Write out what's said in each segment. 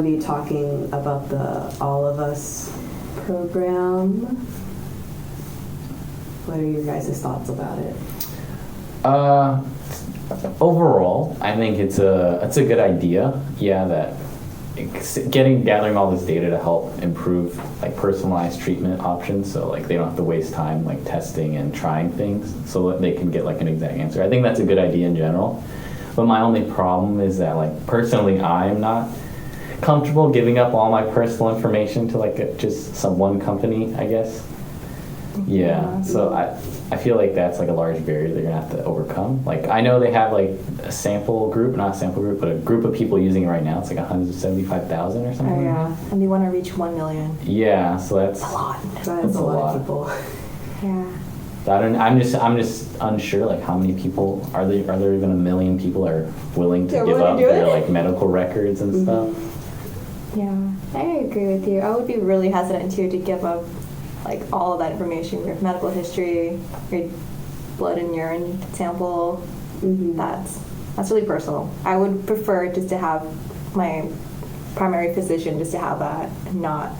Be talking about the All of Us program. What are your guys' thoughts about it? Overall, I think it's a good idea. Yeah, that gathering all this data to help improve like personalized treatment options, so like they don't have to waste time like testing and trying things, so that they can get like an exact answer. I think that's a good idea in general. But my only problem is that like personally, I'm not comfortable giving up all my personal information to like just some one company, I guess. Yeah, so I feel like that's like a large barrier they're gonna have to overcome. Like I know they have like a sample group, not a sample group, but a group of people using it right now. It's like 175,000 or something. Oh yeah, and they want to reach 1 million. Yeah, so that's a lot. That's a lot of people. Yeah. I'm just unsure like how many people are there even a million people are willing to give up their like medical records and stuff. Yeah, I agree with you. I would be really hesitant too to give up like all of that information, your medical history, your blood and urine sample. That's really personal. I would prefer just to have my primary physician just to have that, and not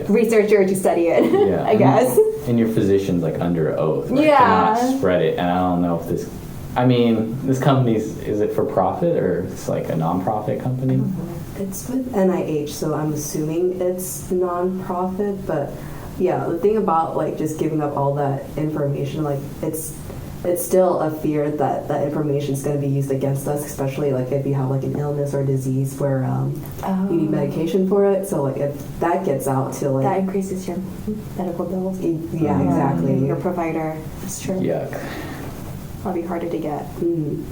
researcher to study it. Yeah. I guess. And your physician's like under oath. Like, yeah. Cannot spread it, and I don't know if this. I mean, this company's, is it for profit or it's like a non-profit company? It's with NIH, so I'm assuming it's non-profit, but yeah, the thing about like just giving up all that information, like it's still a fear that that information is going to be used against us, especially like if you have like an illness or disease where you need medication for it. So like if that gets out to like that increases your medical bills. Yeah, exactly. Your provider. That's true. Yuck. That'll be harder to get. And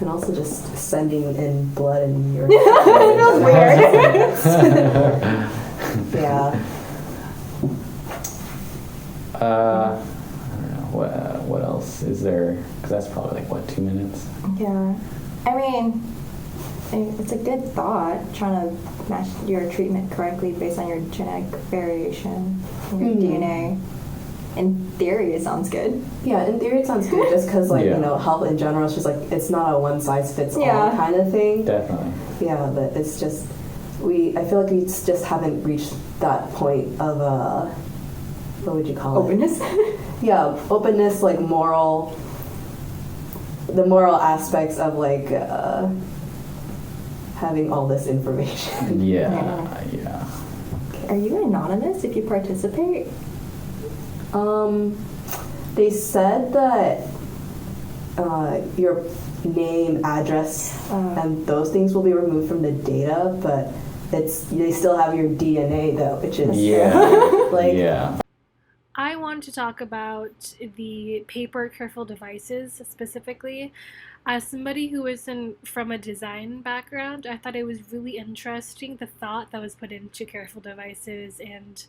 also just sending in blood and urine. That was weird. Yeah. I don't know. What else is there? Because that's probably like, what, 2 minutes? Yeah. I mean, it's a good thought, trying to match your treatment correctly based on your genetic variation and your DNA. In theory, it sounds good. Yeah, in theory it sounds good, just because like you know, health in general, it's just like it's not a one size fits all kind of thing. Definitely. Yeah, but it's just I feel like we just haven't reached that point of what would you call openness? Yeah, openness, like the moral aspects of like having all this information. Yeah. Are you anonymous if you participate? They said that your name, address, and those things will be removed from the data, but they still have your DNA though, which is I want to talk about the paper careful devices specifically. As somebody who isn't from a design background, I thought it was really interesting the thought that was put into careful devices and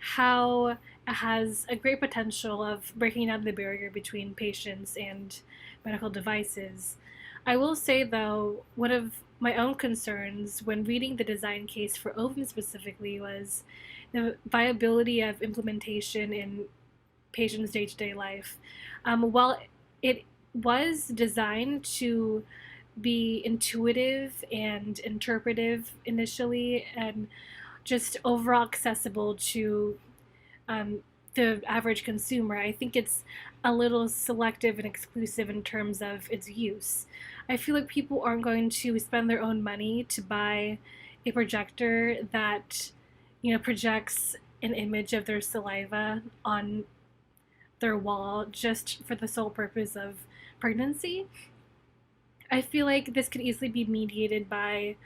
how it has a great potential of breaking down the barrier between patients and medical devices. I will say though, one of my own concerns when reading the design case for Ovum specifically was the viability of implementation in patients' day-to-day life. While it was designed to be intuitive and interpretive initially and just overall accessible to the average consumer, I think it's a little selective and exclusive in terms of its use. I feel like people aren't going to spend their own money to buy a projector that, projects an image of their saliva on their wall just for the sole purpose of pregnancy. I feel like this could easily be mediated by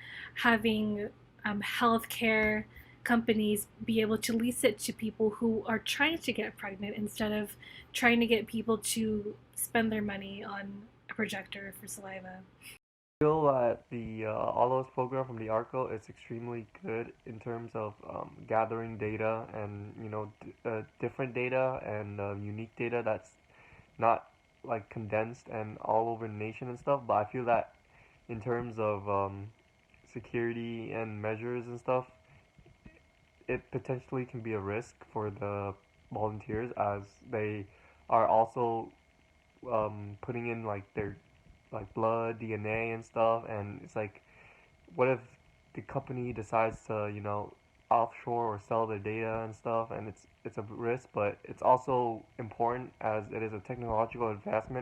having healthcare companies be able to lease it to people who are trying to get pregnant instead of trying to get people to spend their money on a projector for saliva. I feel that the All Those program from the ARCO is extremely good in terms of gathering data and different data and unique data that's not like condensed and all over the nation and stuff. But I feel that in terms of security and measures and stuff, it potentially can be a risk for the volunteers as they are also putting in like their like blood, DNA and stuff, and it's like what if the company decides to, offshore or sell their data and stuff, and it's a risk, but it's also important as it is a technological advancement